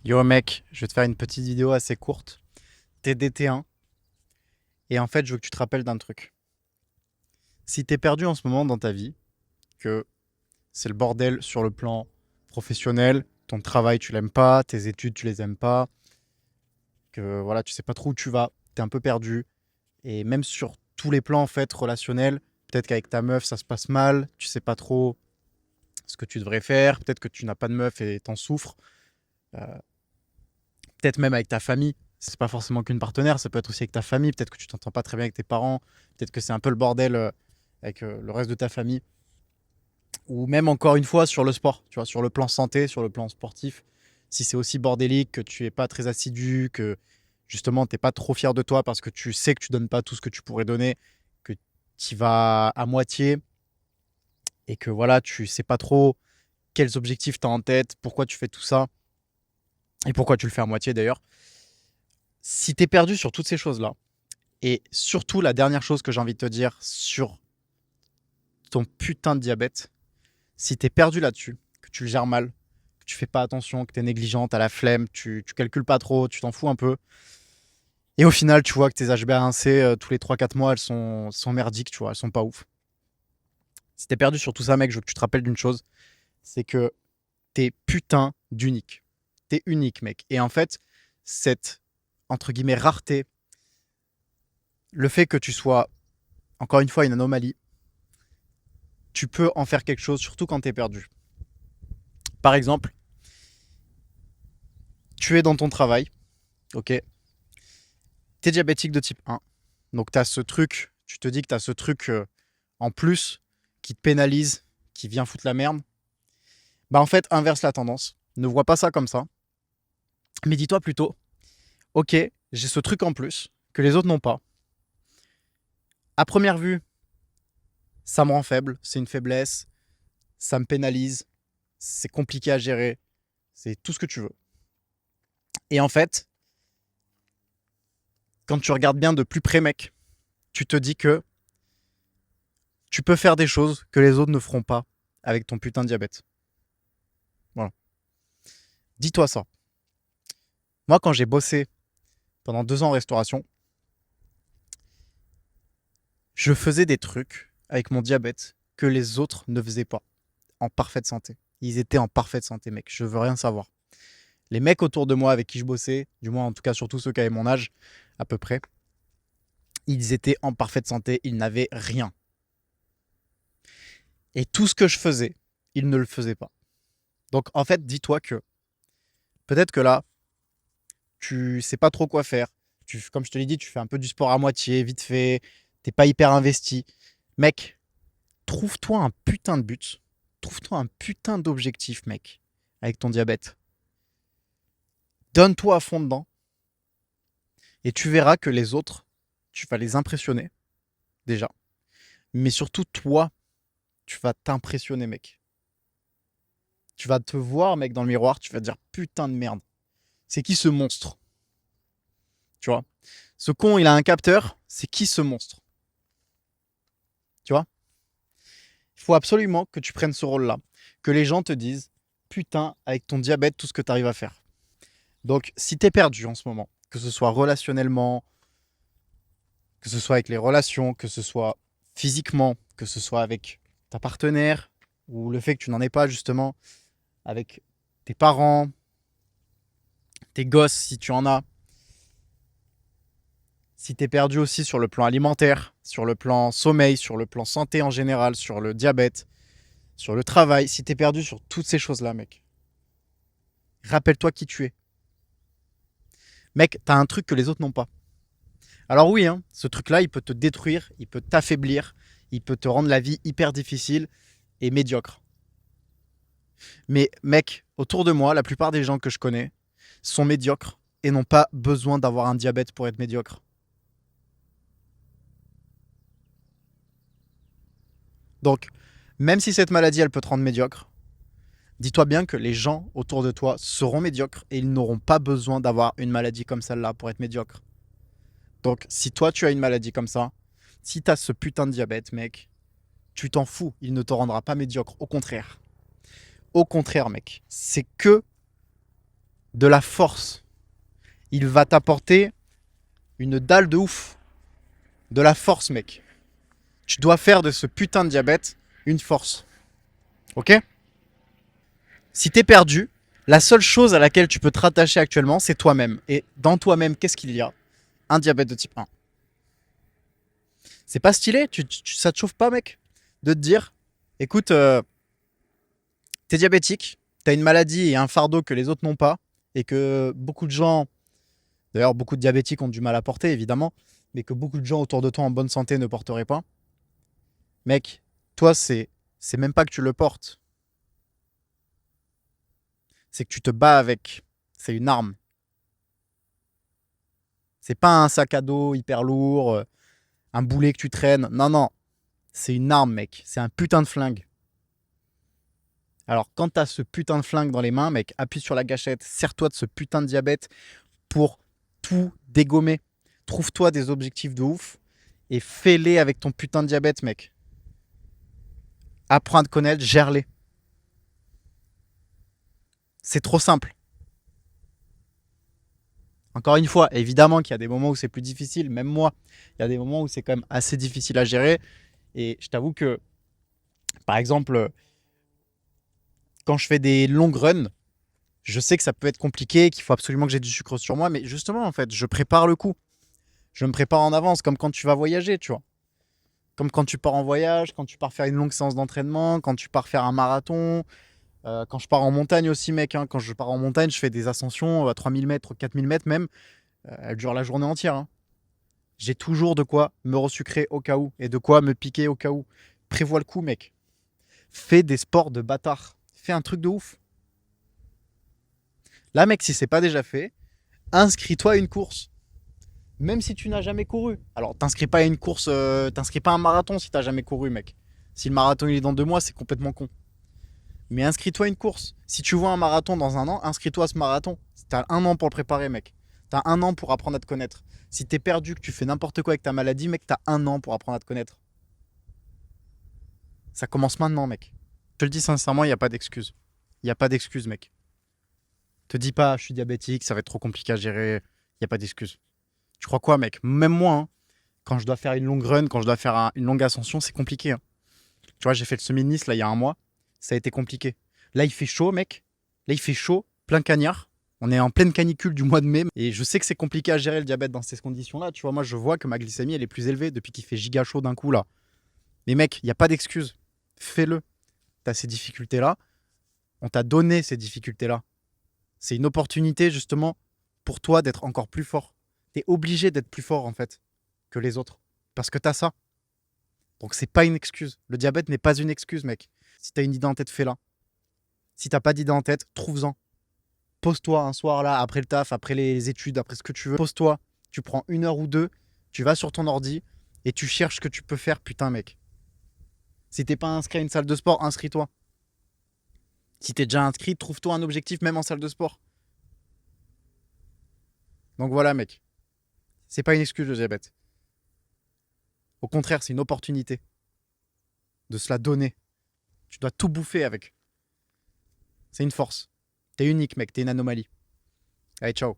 Yo mec, je vais te faire une petite vidéo assez courte. T'es DT1 et en fait je veux que tu te rappelles d'un truc. Si t'es perdu en ce moment dans ta vie, que c'est le bordel sur le plan professionnel, ton travail tu l'aimes pas, tes études tu les aimes pas, que voilà tu sais pas trop où tu vas, t'es un peu perdu et même sur tous les plans en fait relationnels, peut-être qu'avec ta meuf ça se passe mal, tu sais pas trop ce que tu devrais faire, peut-être que tu n'as pas de meuf et t'en souffres, euh, peut-être même avec ta famille. C'est pas forcément qu'une partenaire, ça peut être aussi avec ta famille. Peut-être que tu t'entends pas très bien avec tes parents. Peut-être que c'est un peu le bordel avec le reste de ta famille. Ou même encore une fois sur le sport, tu vois, sur le plan santé, sur le plan sportif. Si c'est aussi bordélique, que tu es pas très assidu, que justement tu n'es pas trop fier de toi parce que tu sais que tu donnes pas tout ce que tu pourrais donner, que tu vas à moitié et que voilà, tu sais pas trop quels objectifs tu as en tête, pourquoi tu fais tout ça et pourquoi tu le fais à moitié d'ailleurs. Si tu es perdu sur toutes ces choses-là, et surtout, la dernière chose que j'ai envie de te dire sur ton putain de diabète, si t'es perdu là-dessus, que tu le gères mal, que tu fais pas attention, que t'es négligent, t'as la flemme, tu calcules pas trop, tu t'en fous un peu, et au final, tu vois que tes HbA1c, tous les 3 4 mois, elles sont merdiques, tu vois, elles sont pas ouf. Si t'es perdu sur tout ça, mec, je veux que tu te rappelles d'une chose, c'est que t'es putain d'unique. T'es unique, mec. Et en fait, cette, entre guillemets, rareté, le fait que tu sois, encore une fois, une anomalie, tu peux en faire quelque chose, surtout quand t'es perdu. Par exemple, tu es dans ton travail, ok, t'es diabétique de type 1, donc t'as ce truc, tu te dis que t'as ce truc en plus qui te pénalise, qui vient foutre la merde, bah en fait, inverse la tendance. Ne vois pas ça comme ça, mais dis-toi plutôt, ok, j'ai ce truc en plus que les autres n'ont pas. À première vue, ça me rend faible, c'est une faiblesse, ça me pénalise, c'est compliqué à gérer, c'est tout ce que tu veux. Et en fait, quand tu regardes bien de plus près, mec, tu te dis que tu peux faire des choses que les autres ne feront pas avec ton putain de diabète. Voilà. Dis-toi ça. Moi, quand j'ai bossé pendant 2 ans en restauration, je faisais des trucs avec mon diabète que les autres ne faisaient pas en parfaite santé. Ils étaient en parfaite santé, mec. Je veux rien savoir. Les mecs autour de moi avec qui je bossais, du moins en tout cas surtout ceux qui avaient mon âge à peu près, ils étaient en parfaite santé, ils n'avaient rien. Et tout ce que je faisais, ils ne le faisaient pas. Donc en fait, dis-toi que peut-être que là, tu sais pas trop quoi faire. Comme je te l'ai dit, tu fais un peu du sport à moitié, vite fait, t'es pas hyper investi. Mec, trouve-toi un putain de but. Trouve-toi un putain d'objectif, mec, avec ton diabète. Donne-toi à fond dedans et tu verras que les autres, tu vas les impressionner, déjà. Mais surtout, toi, tu vas t'impressionner, mec. Tu vas te voir, mec, dans le miroir, tu vas te dire putain de merde. C'est qui ce monstre? Tu vois? Ce con, il a un capteur, c'est qui ce monstre? Tu vois? Il faut absolument que tu prennes ce rôle-là. Que les gens te disent putain, avec ton diabète, tout ce que tu arrives à faire. Donc, si tu es perdu en ce moment, que ce soit relationnellement, que ce soit avec les relations, que ce soit physiquement, que ce soit avec ta partenaire, ou le fait que tu n'en aies pas justement avec tes parents, tes gosses si tu en as, si tu es perdu aussi sur le plan alimentaire, sur le plan sommeil, sur le plan santé en général, sur le diabète, sur le travail, si tu es perdu sur toutes ces choses-là, mec, rappelle-toi qui tu es. Mec, t'as un truc que les autres n'ont pas. Alors oui, hein, ce truc-là, il peut te détruire, il peut t'affaiblir, il peut te rendre la vie hyper difficile et médiocre. Mais mec, autour de moi, la plupart des gens que je connais sont médiocres et n'ont pas besoin d'avoir un diabète pour être médiocre. Donc, même si cette maladie, elle peut te rendre médiocre, dis-toi bien que les gens autour de toi seront médiocres et ils n'auront pas besoin d'avoir une maladie comme celle-là pour être médiocre. Donc, si toi, tu as une maladie comme ça, si tu as ce putain de diabète, mec, tu t'en fous, il ne te rendra pas médiocre. Au contraire. Au contraire, mec. C'est que de la force. Il va t'apporter une dalle de ouf. De la force, mec. Tu dois faire de ce putain de diabète une force. Ok? Si t'es perdu, la seule chose à laquelle tu peux te rattacher actuellement, c'est toi-même. Et dans toi-même, qu'est-ce qu'il y a? Un diabète de type 1. C'est pas stylé? Ça te chauffe pas, mec? De te dire, écoute, t'es diabétique, t'as une maladie et un fardeau que les autres n'ont pas, et que beaucoup de gens, d'ailleurs beaucoup de diabétiques ont du mal à porter, évidemment, mais que beaucoup de gens autour de toi en bonne santé ne porteraient pas. Mec, toi, c'est même pas que tu le portes. C'est que tu te bats avec. C'est une arme. C'est pas un sac à dos hyper lourd, un boulet que tu traînes. Non, non. C'est une arme, mec. C'est un putain de flingue. Alors, quand t'as ce putain de flingue dans les mains, mec, appuie sur la gâchette, serre-toi de ce putain de diabète pour tout dégommer. Trouve-toi des objectifs de ouf et fais-les avec ton putain de diabète, mec. Apprends à te connaître, gère-les. C'est trop simple. Encore une fois, évidemment qu'il y a des moments où c'est plus difficile, même moi, il y a des moments où c'est quand même assez difficile à gérer. Et je t'avoue que, par exemple, quand je fais des longues runs, je sais que ça peut être compliqué, qu'il faut absolument que j'ai du sucre sur moi, mais justement, en fait, je prépare le coup. Je me prépare en avance, comme quand tu vas voyager, tu vois. Comme quand tu pars en voyage, quand tu pars faire une longue séance d'entraînement, quand tu pars faire un marathon, quand je pars en montagne aussi, mec. Hein. Quand je pars en montagne, je fais des ascensions à 3000 mètres, 4000 mètres même. Elles durent la journée entière. Hein. J'ai toujours de quoi me resucrer au cas où et de quoi me piquer au cas où. Prévois le coup, mec. Fais des sports de bâtard. Fais un truc de ouf. Là, mec, si c'est pas déjà fait, inscris-toi à une course. Même si tu n'as jamais couru. Alors, t'inscris pas à une course, t'inscris pas à un marathon si t'as jamais couru, mec. Si le marathon il est dans 2 mois, c'est complètement con. Mais inscris-toi à une course. Si tu vois un marathon dans un an, inscris-toi à ce marathon. T'as un an pour le préparer, mec. T'as un an pour apprendre à te connaître. Si t'es perdu, que tu fais n'importe quoi avec ta maladie, mec, t'as un an pour apprendre à te connaître. Ça commence maintenant, mec. Je te le dis sincèrement, il n'y a pas d'excuse. Il n'y a pas d'excuse, mec. Te dis pas, je suis diabétique, ça va être trop compliqué à gérer. Il n'y a pas d'excuse. Tu crois quoi, mec? Même moi, hein, quand je dois faire une longue run, quand je dois faire une longue ascension, c'est compliqué. Hein. Tu vois, j'ai fait le semi-nice là il y a un mois. Ça a été compliqué. Là, il fait chaud, mec. Là, il fait chaud, plein cagnard. On est en pleine canicule du mois de mai. Et je sais que c'est compliqué à gérer le diabète dans ces conditions-là. Tu vois, moi, je vois que ma glycémie, elle est plus élevée depuis qu'il fait giga chaud d'un coup là. Mais mec, il n'y a pas d'excuse. Fais-le. Tu as ces difficultés-là. On t'a donné ces difficultés-là. C'est une opportunité, justement, pour toi d'être encore plus fort. Tu es obligé d'être plus fort, en fait, que les autres. Parce que tu as ça. Donc, c'est pas une excuse. Le diabète n'est pas une excuse, mec. Si tu as une idée en tête, fais-la. Si t'as pas d'idée en tête, trouve-en. Pose-toi un soir là, après le taf, après les études, après ce que tu veux. Pose-toi, tu prends 1 heure ou 2, tu vas sur ton ordi et tu cherches ce que tu peux faire, putain, mec. Si t'es pas inscrit à une salle de sport, inscris-toi. Si t'es déjà inscrit, trouve-toi un objectif même en salle de sport. Donc voilà, mec. C'est pas une excuse le diabète. Au contraire, c'est une opportunité de se la donner. Tu dois tout bouffer avec. C'est une force. T'es unique, mec. T'es une anomalie. Allez, ciao.